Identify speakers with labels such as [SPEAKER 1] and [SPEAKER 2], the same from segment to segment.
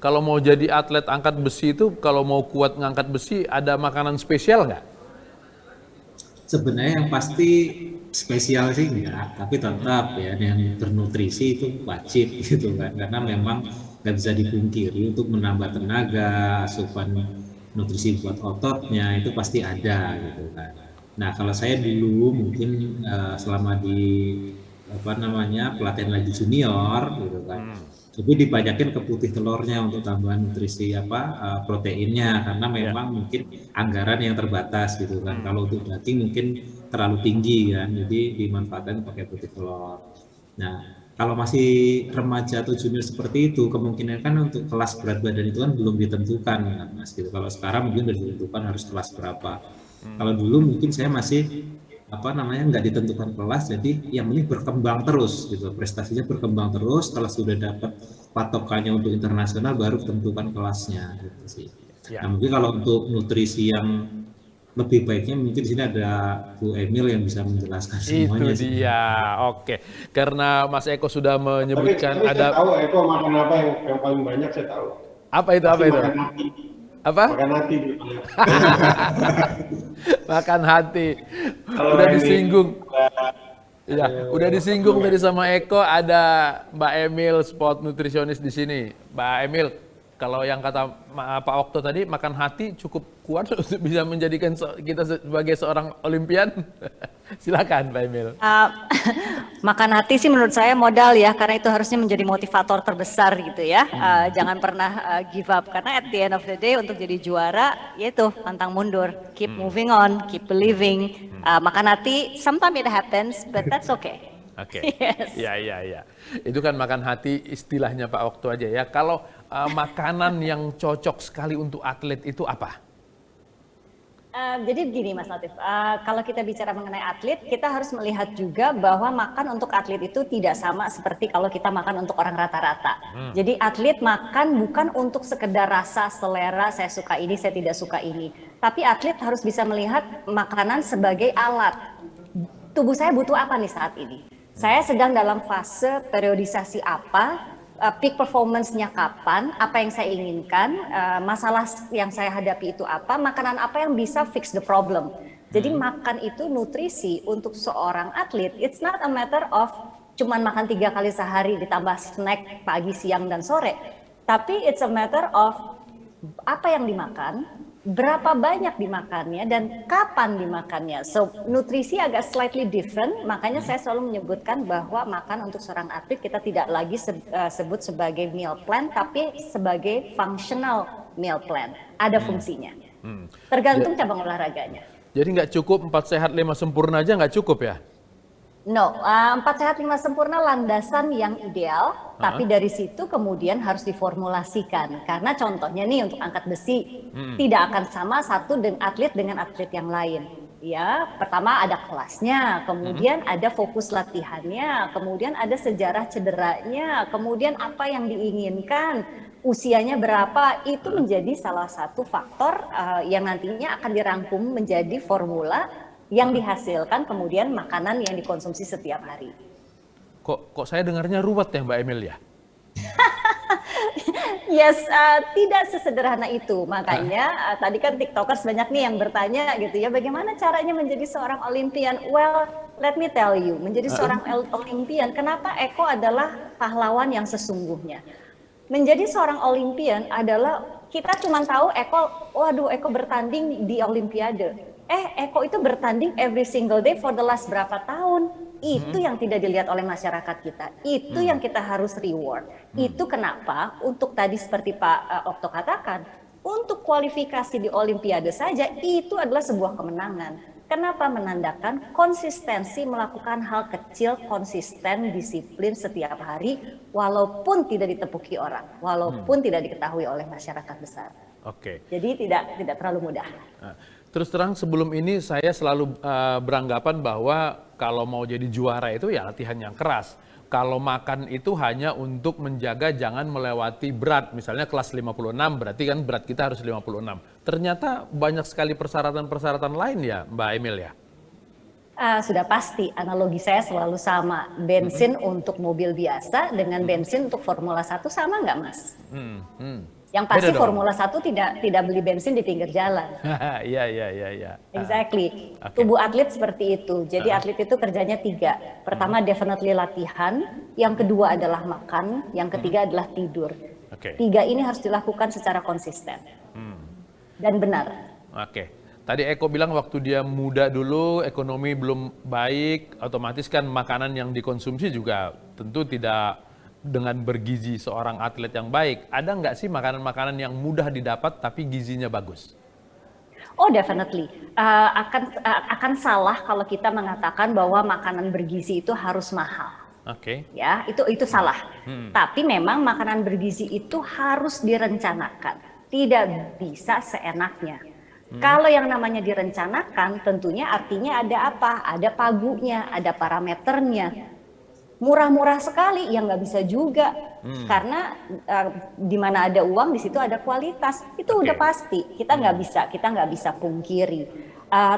[SPEAKER 1] kalau mau jadi atlet angkat besi itu, kalau mau kuat ngangkat besi, ada makanan spesial nggak?
[SPEAKER 2] Sebenarnya yang pasti spesial sih enggak, tapi tetap ya yang bernutrisi itu wajib gitu kan, karena memang nggak bisa dipungkiri untuk menambah tenaga, asupan nutrisi buat ototnya itu pasti ada gitu kan. Nah kalau saya dulu mungkin selama di apa namanya pelatihan lagi junior gitu kan, tapi dibanyakin ke putih telurnya untuk tambahan nutrisi apa proteinnya karena
[SPEAKER 1] Ya.
[SPEAKER 2] memang mungkin anggaran yang terbatas gitu kan. Kalau untuk daging mungkin terlalu tinggi kan, jadi dimanfaatkan pakai putih telur. Nah, kalau masih remaja atau junior seperti itu, kemungkinan kan untuk kelas berat badan itu kan belum ditentukan kan, Mas gitu. Kalau sekarang mungkin sudah ditentukan harus kelas berapa. Kalau dulu mungkin saya masih apa namanya nggak ditentukan kelas, jadi yang penting berkembang terus gitu, prestasinya berkembang terus. Setelah sudah dapat patokannya untuk internasional baru tentukan kelasnya gitu sih. Nah
[SPEAKER 1] Ya.
[SPEAKER 2] mungkin kalau untuk nutrisi yang lebih baiknya mungkin di sini ada Bu Emil yang bisa menjelaskan
[SPEAKER 1] Itu
[SPEAKER 2] semuanya sih.
[SPEAKER 1] dia, oke. Karena Mas Eko sudah menyebutkan
[SPEAKER 3] Tapi saya
[SPEAKER 1] ada,
[SPEAKER 3] tahu Eko makan apa yang paling banyak saya tahu.
[SPEAKER 1] apa itu,
[SPEAKER 3] Pasti
[SPEAKER 1] apa itu?
[SPEAKER 3] makan hati.
[SPEAKER 1] Apa?
[SPEAKER 3] Makan hati dulu.
[SPEAKER 1] Makan hati.
[SPEAKER 3] Kalau
[SPEAKER 1] Udah
[SPEAKER 3] ini
[SPEAKER 1] disinggung. Iya, udah disinggung tadi sama Eko, ada Mbak Emil, sport nutrisionis di sini. Mbak Emil, kalau yang kata Pak Okto tadi, makan hati cukup kuat untuk bisa menjadikan kita sebagai seorang olimpian. Silakan, Mbak Emil.
[SPEAKER 4] Makan hati sih menurut saya modal ya, karena itu harusnya menjadi motivator terbesar gitu ya. Jangan pernah give up, karena at the end of the day untuk jadi juara, yaitu pantang mundur. Keep moving on, keep believing. Makan hati, sometimes it happens, but that's okay.
[SPEAKER 1] Oke,
[SPEAKER 4] Yes.
[SPEAKER 1] ya. Itu kan makan hati istilahnya Pak Okto aja ya. Kalau makanan yang cocok sekali untuk atlet itu apa?
[SPEAKER 4] Jadi begini Mas Latif, kalau kita bicara mengenai atlet, kita harus melihat juga bahwa makan untuk atlet itu tidak sama seperti kalau kita makan untuk orang rata-rata. Jadi atlet makan bukan untuk sekedar rasa, selera, saya suka ini, saya tidak suka ini. Tapi atlet harus bisa melihat makanan sebagai alat. Tubuh saya butuh apa nih saat ini? Saya sedang dalam fase periodisasi apa? Peak performance-nya kapan, apa yang saya inginkan, masalah yang saya hadapi itu apa, makanan apa yang bisa fix the problem. Jadi makan itu nutrisi untuk seorang atlet, it's not a matter of cuman makan 3 kali sehari ditambah snack pagi, siang, dan sore. Tapi it's a matter of apa yang dimakan, berapa banyak dimakannya, dan kapan dimakannya. So nutrisi agak slightly different, makanya saya selalu menyebutkan bahwa makan untuk seorang atlet kita tidak lagi sebut sebagai meal plan, tapi sebagai functional meal plan. Ada fungsinya. Tergantung cabang olahraganya.
[SPEAKER 1] Jadi nggak cukup 4 sehat 5 sempurna aja nggak cukup ya?
[SPEAKER 4] No, 4 sehat 5 sempurna landasan yang ideal, tapi dari situ kemudian harus diformulasikan. Karena contohnya nih untuk angkat besi, tidak akan sama satu atlet dengan atlet yang lain. Ya, pertama ada kelasnya, kemudian ada fokus latihannya, kemudian ada sejarah cederanya, kemudian apa yang diinginkan, usianya berapa, itu menjadi salah satu faktor yang nantinya akan dirangkum menjadi formula yang dihasilkan kemudian makanan yang dikonsumsi setiap hari.
[SPEAKER 1] Kok saya dengarnya ruwet ya Mbak Emil ya?
[SPEAKER 4] Yes, tidak sesederhana itu. Makanya tadi kan TikTokers banyak nih yang bertanya gitu ya, bagaimana caranya menjadi seorang Olimpian? Well, let me tell you, menjadi seorang Olimpian, kenapa Eko adalah pahlawan yang sesungguhnya? Menjadi seorang Olimpian adalah kita cuma tahu Eko, waduh Eko bertanding di Olimpiade. Eko itu bertanding every single day for the last berapa tahun. Itu yang tidak dilihat oleh masyarakat kita. Itu yang kita harus reward. Itu kenapa untuk tadi seperti Pak Okto katakan, untuk kualifikasi di Olimpiade saja itu adalah sebuah kemenangan. Kenapa? Menandakan konsistensi melakukan hal kecil, konsisten, disiplin setiap hari, walaupun tidak ditepuki orang, walaupun tidak diketahui oleh masyarakat besar.
[SPEAKER 1] Oke.
[SPEAKER 4] Jadi tidak terlalu mudah.
[SPEAKER 1] Terus terang sebelum ini saya selalu beranggapan bahwa kalau mau jadi juara itu ya latihan yang keras. Kalau makan itu hanya untuk menjaga jangan melewati berat. Misalnya kelas 56 berarti kan berat kita harus 56. Ternyata banyak sekali persyaratan-persyaratan lain ya Mbak Emil ya?
[SPEAKER 4] Sudah pasti analogi saya selalu sama. Bensin untuk mobil biasa dengan bensin untuk Formula 1 sama nggak, Mas? Yang pasti
[SPEAKER 1] Beda dong.
[SPEAKER 4] Formula 1 tidak beli bensin di pinggir jalan.
[SPEAKER 1] Iya, iya, iya, iya.
[SPEAKER 4] Exactly.
[SPEAKER 1] Oke.
[SPEAKER 4] Tubuh atlet seperti itu. Jadi atlet itu kerjanya 3. Pertama definitely latihan, yang kedua adalah makan, yang ketiga adalah tidur.
[SPEAKER 1] Oke.
[SPEAKER 4] 3 ini harus dilakukan secara konsisten dan benar.
[SPEAKER 1] Oke. Tadi Eko bilang waktu dia muda dulu, ekonomi belum baik, otomatis kan makanan yang dikonsumsi juga tentu tidak dengan bergizi seorang atlet yang baik. Ada nggak sih makanan-makanan yang mudah didapat tapi gizinya bagus?
[SPEAKER 4] Oh, definitely. Akan salah kalau kita mengatakan bahwa makanan bergizi itu harus mahal.
[SPEAKER 1] Oke.
[SPEAKER 4] Ya, itu salah. Tapi memang makanan bergizi itu harus direncanakan. Tidak bisa seenaknya. Kalau yang namanya direncanakan, tentunya artinya ada apa? Ada pagunya, ada parameternya. Murah-murah sekali, ya nggak bisa juga. Karena di mana ada uang, di situ ada kualitas. Itu udah pasti. Kita nggak bisa pungkiri.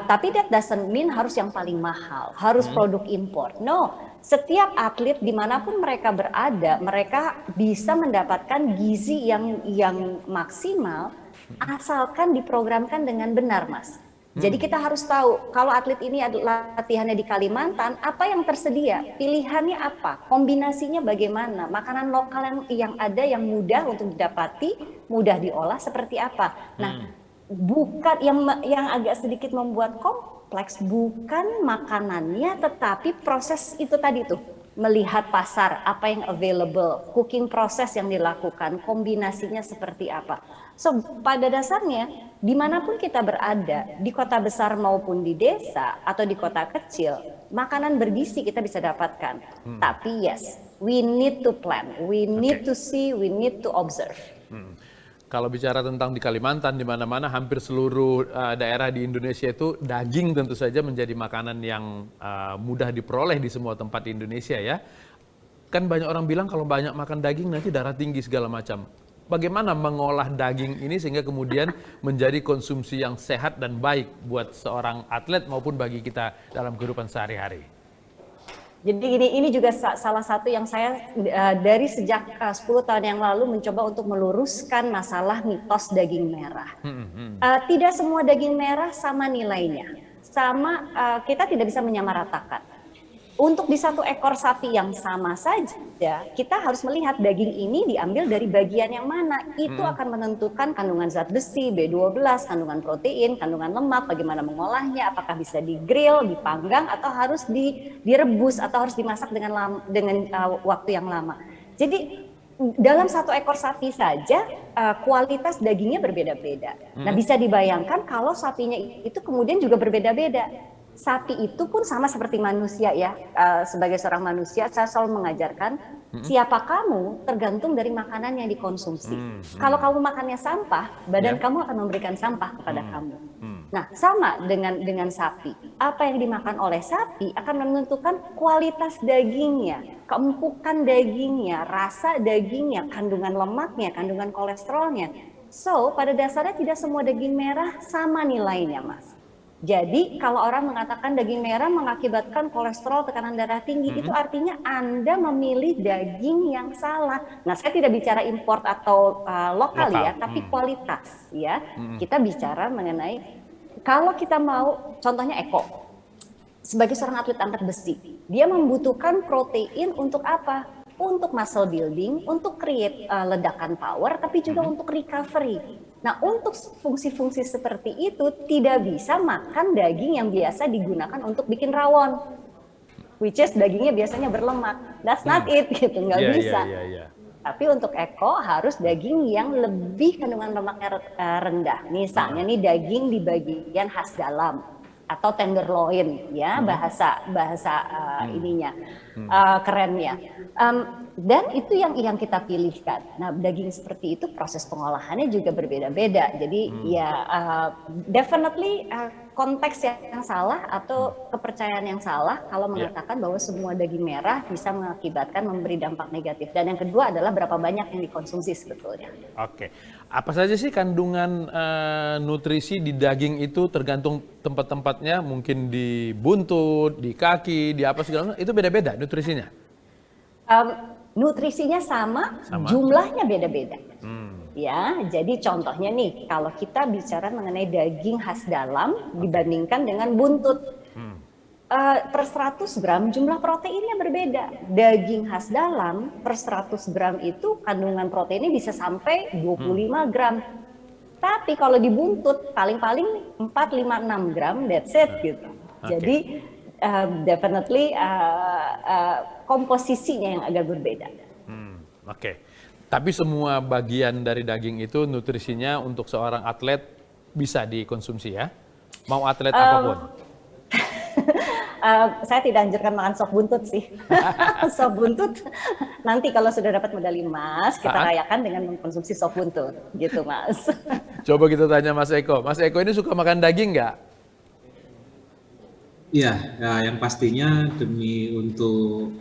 [SPEAKER 4] Tapi that doesn't mean harus yang paling mahal, harus produk impor. No, setiap atlet dimanapun mereka berada, mereka bisa mendapatkan gizi yang maksimal asalkan diprogramkan dengan benar, Mas. Jadi kita harus tahu kalau atlet ini adalah latihannya di Kalimantan, apa yang tersedia, pilihannya apa, kombinasinya bagaimana, makanan lokal yang ada yang mudah untuk didapati, mudah diolah seperti apa. Nah, bukan yang agak sedikit membuat kompleks, bukan makanannya, tetapi proses itu tadi tuh, melihat pasar, apa yang available, cooking proses yang dilakukan, kombinasinya seperti apa. So, pada dasarnya, dimanapun kita berada, di kota besar maupun di desa atau di kota kecil, makanan bergizi kita bisa dapatkan. Tapi yes, we need to plan, we need to see, we need to observe.
[SPEAKER 1] Kalau bicara tentang di Kalimantan, di mana-mana hampir seluruh daerah di Indonesia itu daging tentu saja menjadi makanan yang mudah diperoleh di semua tempat di Indonesia ya. Kan banyak orang bilang kalau banyak makan daging nanti darah tinggi segala macam. Bagaimana mengolah daging ini sehingga kemudian menjadi konsumsi yang sehat dan baik buat seorang atlet maupun bagi kita dalam kehidupan sehari-hari?
[SPEAKER 4] Jadi ini juga salah satu yang saya dari sejak 10 tahun yang lalu mencoba untuk meluruskan masalah mitos daging merah. Tidak semua daging merah sama nilainya, kita tidak bisa menyamaratakan. Untuk di satu ekor sapi yang sama saja, kita harus melihat daging ini diambil dari bagian yang mana. Itu akan menentukan kandungan zat besi, B12, kandungan protein, kandungan lemak, bagaimana mengolahnya, apakah bisa di-grill, dipanggang, atau harus direbus, atau harus dimasak dengan waktu yang lama. Jadi dalam satu ekor sapi saja, kualitas dagingnya berbeda-beda. Nah, bisa dibayangkan kalau sapinya itu kemudian juga berbeda-beda. Sapi itu pun sama seperti manusia ya, sebagai seorang manusia saya selalu mengajarkan siapa kamu tergantung dari makanan yang dikonsumsi. Kalau kamu makannya sampah, badan kamu akan memberikan sampah kepada kamu. Nah, sama dengan sapi. Apa yang dimakan oleh sapi akan menentukan kualitas dagingnya, keempukan dagingnya, rasa dagingnya, kandungan lemaknya, kandungan kolesterolnya. So, pada dasarnya tidak semua daging merah sama nilainya, Mas. Jadi kalau orang mengatakan daging merah mengakibatkan kolesterol, tekanan darah tinggi, itu artinya Anda memilih daging yang salah. Nah, saya tidak bicara import atau lokal ya, tapi kualitas ya. Kita bicara mengenai kalau kita mau, contohnya Eko, sebagai seorang atlet angkat besi, dia membutuhkan protein untuk apa? Untuk muscle building, untuk create ledakan power, tapi juga untuk recovery. Nah, untuk fungsi-fungsi seperti itu tidak bisa makan daging yang biasa digunakan untuk bikin rawon, which is dagingnya biasanya berlemak. That's not it, gitu, nggak bisa. Tapi untuk Eko harus daging yang lebih kandungan lemaknya rendah. Misalnya nih daging di bagian khas dalam atau tenderloin ya, bahasa ininya kerennya. Dan itu yang kita pilihkan. Nah, daging seperti itu proses pengolahannya juga berbeda-beda. Jadi ya definitely konteks yang salah atau kepercayaan yang salah kalau mengatakan bahwa semua daging merah bisa mengakibatkan memberi dampak negatif. Dan yang kedua adalah berapa banyak yang dikonsumsi sebetulnya.
[SPEAKER 1] Oke. Apa saja sih kandungan nutrisi di daging itu tergantung tempat-tempatnya, mungkin di buntut, di kaki, di apa segala macam, itu beda-beda nutrisinya?
[SPEAKER 4] Nutrisinya sama, jumlahnya beda-beda. Ya, jadi contohnya nih, kalau kita bicara mengenai daging khas dalam dibandingkan dengan buntut, per 100 gram jumlah proteinnya berbeda. Daging khas dalam per 100 gram itu kandungan proteinnya bisa sampai 25 gram. Tapi kalau di buntut paling-paling 4, 5, 6 gram, that's it gitu. Jadi definitely komposisinya yang agak berbeda.
[SPEAKER 1] Oke. Tapi semua bagian dari daging itu nutrisinya untuk seorang atlet bisa dikonsumsi ya? Mau atlet apapun?
[SPEAKER 4] Saya tidak anjurkan makan sop buntut sih. Sop buntut nanti kalau sudah dapat medali emas, kita rayakan dengan mengkonsumsi sop buntut. Gitu Mas.
[SPEAKER 1] Coba kita tanya Mas Eko. Mas Eko ini suka makan daging nggak?
[SPEAKER 2] Iya, ya, yang pastinya demi untuk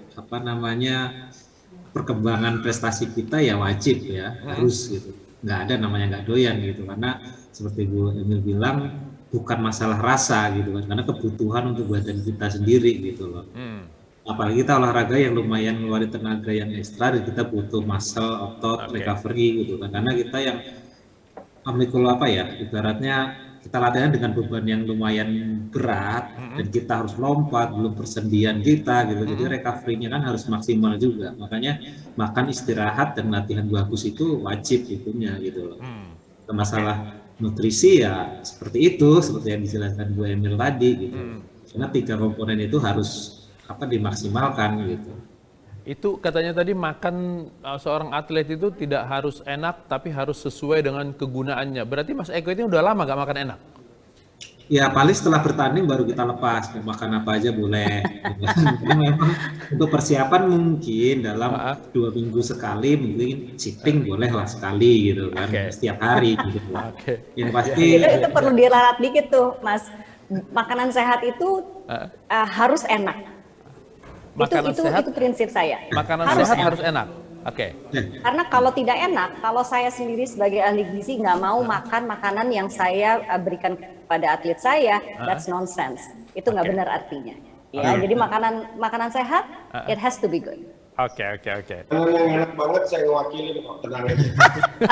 [SPEAKER 2] perkembangan prestasi kita ya wajib ya, harus gitu. Nggak ada namanya nggak doyan gitu, karena seperti Bu Emil bilang bukan masalah rasa gitu kan, karena kebutuhan untuk badan kita sendiri gitu loh. Apalagi kita olahraga yang lumayan ngeluarin tenaga yang ekstra, dan kita butuh muscle, otot, recovery gitu kan, karena kita yang ibaratnya kita latihan dengan beban yang lumayan berat dan kita harus lompat, belum persendian kita gitu, jadi recovery-nya kan harus maksimal juga, makanya makan, istirahat, dan latihan bagus itu wajib itunya gitu loh. Masalah nutrisi ya seperti itu, seperti yang dijelaskan Bu Emil tadi gitu, karena 3 komponen itu harus dimaksimalkan gitu.
[SPEAKER 1] Itu katanya tadi makan seorang atlet itu tidak harus enak, tapi harus sesuai dengan kegunaannya. Berarti Mas Eko ini udah lama gak makan enak?
[SPEAKER 2] Ya paling setelah bertanding baru kita lepas, mau makan apa aja boleh. Memang untuk persiapan mungkin dalam 2 minggu sekali, mungkin cheating boleh lah sekali gitu kan, setiap hari gitu. Yang pasti
[SPEAKER 4] itu perlu diralat dikit tuh Mas. Makanan sehat itu harus enak. Itu prinsip saya.
[SPEAKER 1] Makanan sehat harus enak.
[SPEAKER 4] Karena kalau tidak enak, kalau saya sendiri sebagai ahli gizi nggak mau makan makanan yang saya berikan kepada atlet saya, that's nonsense. Itu nggak benar artinya. Ya, jadi makanan sehat, it has to be good.
[SPEAKER 1] Oke.
[SPEAKER 3] Makanan yang enak banget saya ngewakilin kok, tenang aja.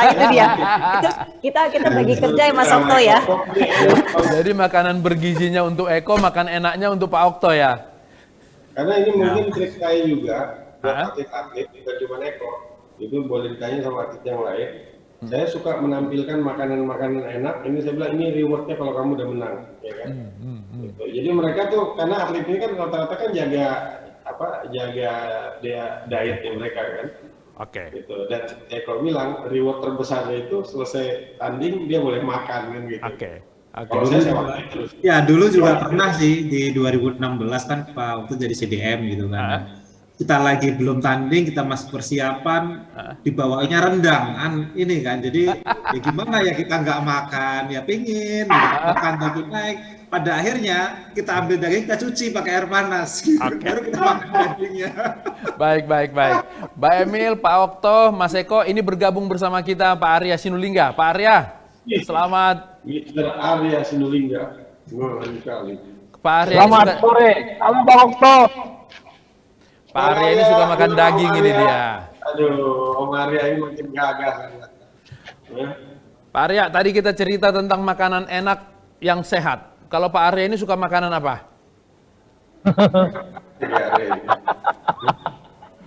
[SPEAKER 4] Itu dia. Kita bagi kerja ya Mas Okto ya.
[SPEAKER 1] Jadi makanan bergizinya untuk Eko, makan enaknya untuk Pak Okto ya.
[SPEAKER 3] Karena ini mungkin trik saya juga buat atlet-atlet, bukan cuma Eko. Itu boleh ditanya sama atlet yang lain. Saya suka menampilkan makanan-makanan enak. Ini saya bilang ini rewardnya kalau kamu udah menang, ya kan? Gitu. Jadi mereka tuh, karena atlet ini kan rata-rata kan jaga dietnya mereka kan. Gitu. Dan Eko bilang reward terbesarnya itu selesai tanding dia boleh makan kan gitu. Kalau saya terus. Ya
[SPEAKER 2] dulu juga pernah sih di 2016 kan waktu jadi CDM gitu kan. Kita lagi belum tanding, kita masih persiapan, dibawanya rendang ini kan. Jadi ya gimana ya, kita nggak makan, ya pingin makan tapi naik. Pada akhirnya kita ambil daging, kita cuci pakai air panas, gitu. Baru kita makan dagingnya.
[SPEAKER 1] Baik. Mbak Emil, Pak Okto, Mas Eko, ini bergabung bersama kita Pak Arya Sinulinga. Pak Arya, selamat.
[SPEAKER 3] Mr. Arya Sinulinga.
[SPEAKER 1] Pak Arya
[SPEAKER 5] selamat sore. Halo Pak Okto.
[SPEAKER 1] Pak Arya ini suka makan daging ini dia.
[SPEAKER 3] Aduh, Om Arya ini makin gagah. Ya.
[SPEAKER 1] Pak Arya, tadi kita cerita tentang makanan enak yang sehat. Kalau Pak Arya ini suka makanan apa?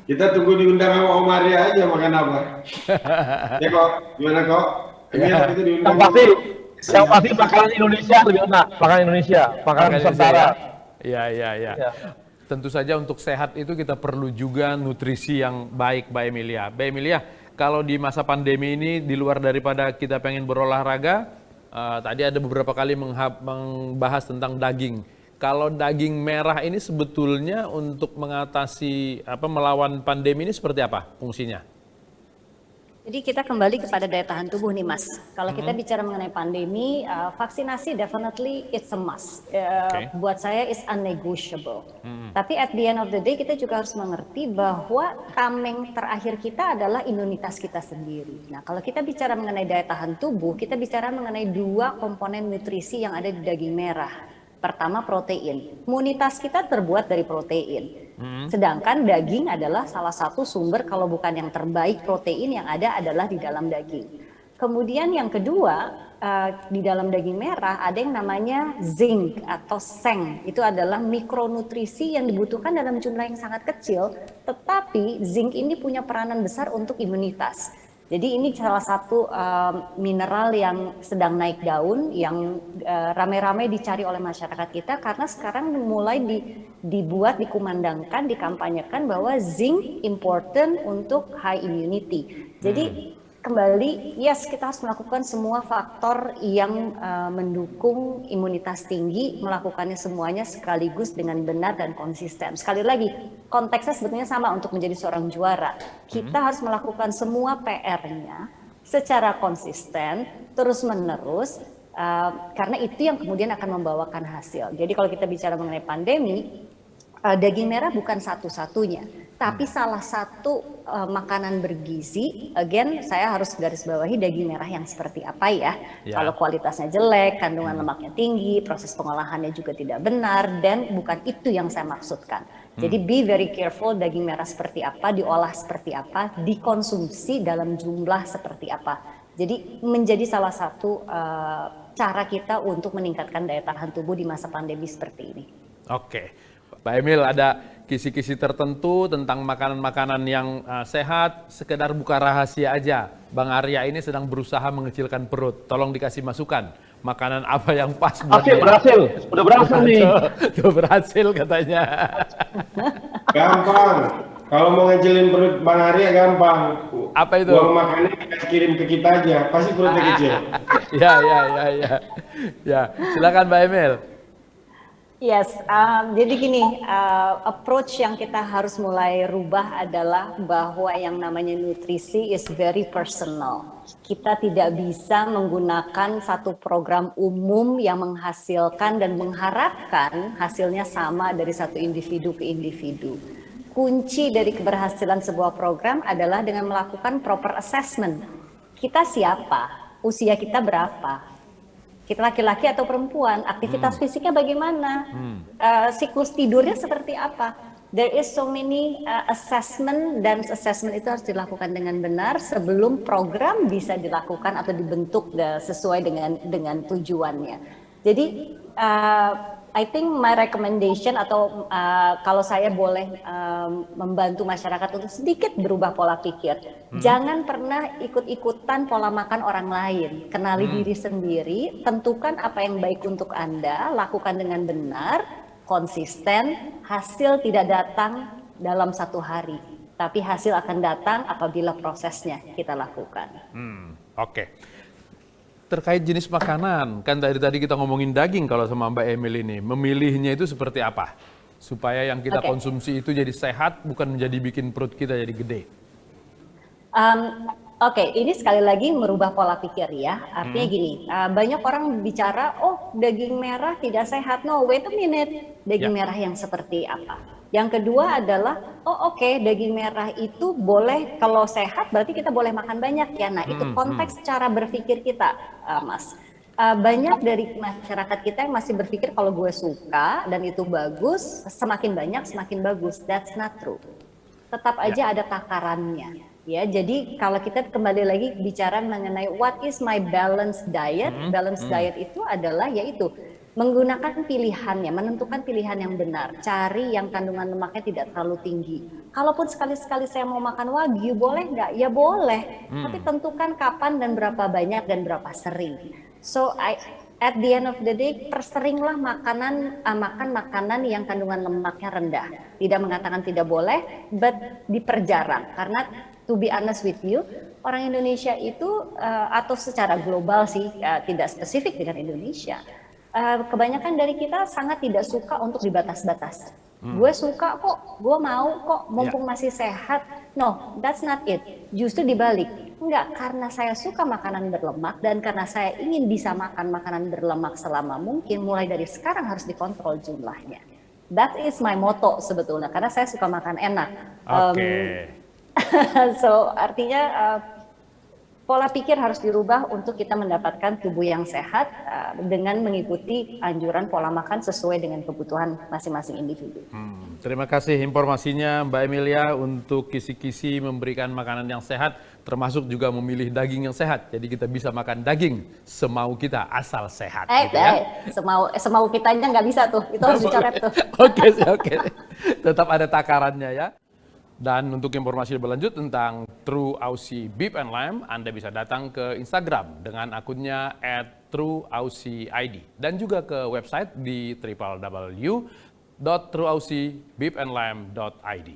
[SPEAKER 3] Kita tunggu diundang sama Om Arya aja makan apa. Ya kok, gimana kok? Itu diundang.
[SPEAKER 5] Yang pasti makanan Indonesia lebih enak, makanan Indonesia, makanan Nusantara.
[SPEAKER 1] Iya. Tentu saja untuk sehat itu kita perlu juga nutrisi yang baik, Mbak Emilia. Mbak Emilia, kalau di masa pandemi ini di luar daripada kita pengen berolahraga, tadi ada beberapa kali membahas tentang daging. Kalau daging merah ini sebetulnya untuk mengatasi melawan pandemi ini seperti apa fungsinya?
[SPEAKER 4] Jadi kita kembali kepada daya tahan tubuh nih Mas. Kalau kita bicara mengenai pandemi, vaksinasi definitely it's a must. Buat saya is unnegotiable. Tapi at the end of the day kita juga harus mengerti bahwa tameng terakhir kita adalah imunitas kita sendiri. Nah kalau kita bicara mengenai daya tahan tubuh, kita bicara mengenai 2 komponen nutrisi yang ada di daging merah. Pertama protein. Imunitas kita terbuat dari protein. Sedangkan daging adalah salah satu sumber kalau bukan yang terbaik protein yang ada adalah di dalam daging. Kemudian yang kedua, di dalam daging merah ada yang namanya zinc atau seng. Itu adalah mikronutrisi yang dibutuhkan dalam jumlah yang sangat kecil, tetapi zinc ini punya peranan besar untuk imunitas. Jadi ini salah satu mineral yang sedang naik daun, yang rame-rame dicari oleh masyarakat kita karena sekarang mulai dibuat, dikumandangkan, dikampanyekan bahwa zinc important untuk high immunity. Jadi kembali, yes kita harus melakukan semua faktor yang mendukung imunitas tinggi, melakukannya semuanya sekaligus dengan benar dan konsisten. Sekali lagi, konteksnya sebetulnya sama untuk menjadi seorang juara. Kita harus melakukan semua PR-nya secara konsisten, terus-menerus, karena itu yang kemudian akan membawakan hasil. Jadi kalau kita bicara mengenai pandemi, daging merah bukan satu-satunya. Tapi salah satu makanan bergizi, again saya harus garis bawahi daging merah yang seperti apa ya. Kalau kualitasnya jelek, kandungan lemaknya tinggi, proses pengolahannya juga tidak benar, dan bukan itu yang saya maksudkan. Jadi be very careful daging merah seperti apa, diolah seperti apa, dikonsumsi dalam jumlah seperti apa. Jadi menjadi salah satu cara kita untuk meningkatkan daya tahan tubuh di masa pandemi seperti ini.
[SPEAKER 1] Oke. Pak Emil, ada kisi-kisi tertentu tentang makanan-makanan yang sehat, sekedar buka rahasia aja. Bang Arya ini sedang berusaha mengecilkan perut. Tolong dikasih masukan. Makanan apa yang pas buat dia?
[SPEAKER 5] Berhasil. Udah berhasil nih.
[SPEAKER 1] Tuh berhasil katanya.
[SPEAKER 3] Gampang. Kalau mau ngecilin perut Bang Arya gampang.
[SPEAKER 1] Apa itu?
[SPEAKER 3] Uang makannya kita kirim ke kita aja. Pasti perutnya kecil.
[SPEAKER 1] Ya, silakan Pak Emil.
[SPEAKER 4] Yes, jadi gini, approach yang kita harus mulai rubah adalah bahwa yang namanya nutrisi is very personal. Kita tidak bisa menggunakan satu program umum yang menghasilkan dan mengharapkan hasilnya sama dari satu individu ke individu. Kunci dari keberhasilan sebuah program adalah dengan melakukan proper assessment. Kita siapa? Usia kita berapa? Kita laki-laki atau perempuan, aktivitas fisiknya bagaimana, siklus tidurnya seperti apa. There is so many assessment, dan assessment itu harus dilakukan dengan benar sebelum program bisa dilakukan atau dibentuk sesuai dengan tujuannya. Jadi I think my recommendation atau kalau saya boleh membantu masyarakat untuk sedikit berubah pola pikir, jangan pernah ikut-ikutan pola makan orang lain. Kenali diri sendiri, tentukan apa yang baik untuk Anda, lakukan dengan benar, konsisten. Hasil tidak datang dalam 1 hari, tapi hasil akan datang apabila prosesnya kita lakukan.
[SPEAKER 1] Oke. Terkait jenis makanan, kan tadi kita ngomongin daging kalau sama Mbak Emil ini, memilihnya itu seperti apa? Supaya yang kita konsumsi itu jadi sehat, bukan menjadi bikin perut kita jadi gede.
[SPEAKER 4] Oke, ini sekali lagi merubah pola pikir ya. Artinya gini, banyak orang bicara, oh daging merah tidak sehat. No, wait a minute, daging merah yang seperti apa? Yang kedua adalah, daging merah itu boleh, kalau sehat berarti kita boleh makan banyak ya. Nah itu konteks cara berpikir kita, Mas. Banyak dari masyarakat kita yang masih berpikir kalau gue suka dan itu bagus, semakin banyak semakin bagus. That's not true. Tetap aja ada takarannya. Ya, jadi kalau kita kembali lagi bicara mengenai what is my balanced diet, balanced diet itu adalah yaitu menggunakan pilihannya, menentukan pilihan yang benar, cari yang kandungan lemaknya tidak terlalu tinggi. Kalaupun sekali-sekali saya mau makan wagyu, boleh nggak? Ya boleh, tapi tentukan kapan dan berapa banyak dan berapa sering. So at the end of the day, perseringlah makan makanan yang kandungan lemaknya rendah. Tidak mengatakan tidak boleh, but diperjarang. Karena to be honest with you, orang Indonesia itu atau secara global sih, tidak spesifik dengan Indonesia. Kebanyakan dari kita sangat tidak suka untuk dibatas-batas. Gue suka kok, gue mau kok, mumpung masih sehat. No, that's not it. Justru dibalik. Enggak, karena saya suka makanan berlemak dan karena saya ingin bisa makan makanan berlemak selama mungkin, mulai dari sekarang harus dikontrol jumlahnya. That is my motto sebetulnya, karena saya suka makan enak.
[SPEAKER 1] Oke.
[SPEAKER 4] So artinya pola pikir harus dirubah untuk kita mendapatkan tubuh yang sehat dengan mengikuti anjuran pola makan sesuai dengan kebutuhan masing-masing individu.
[SPEAKER 1] Terima kasih informasinya Mbak Emilia untuk kisi-kisi memberikan makanan yang sehat, termasuk juga memilih daging yang sehat. Jadi kita bisa makan daging semau kita asal sehat. Gitu ya.
[SPEAKER 4] Semau kitanya nggak bisa tuh, itu harus dicoret tuh.
[SPEAKER 1] Oke. Tetap ada takarannya ya. Dan untuk informasi lebih lanjut tentang True Aussie Beef and Lamb, Anda bisa datang ke Instagram dengan akunnya @trueaussieid dan juga ke website di www.trueaussiebeefandlamb.id.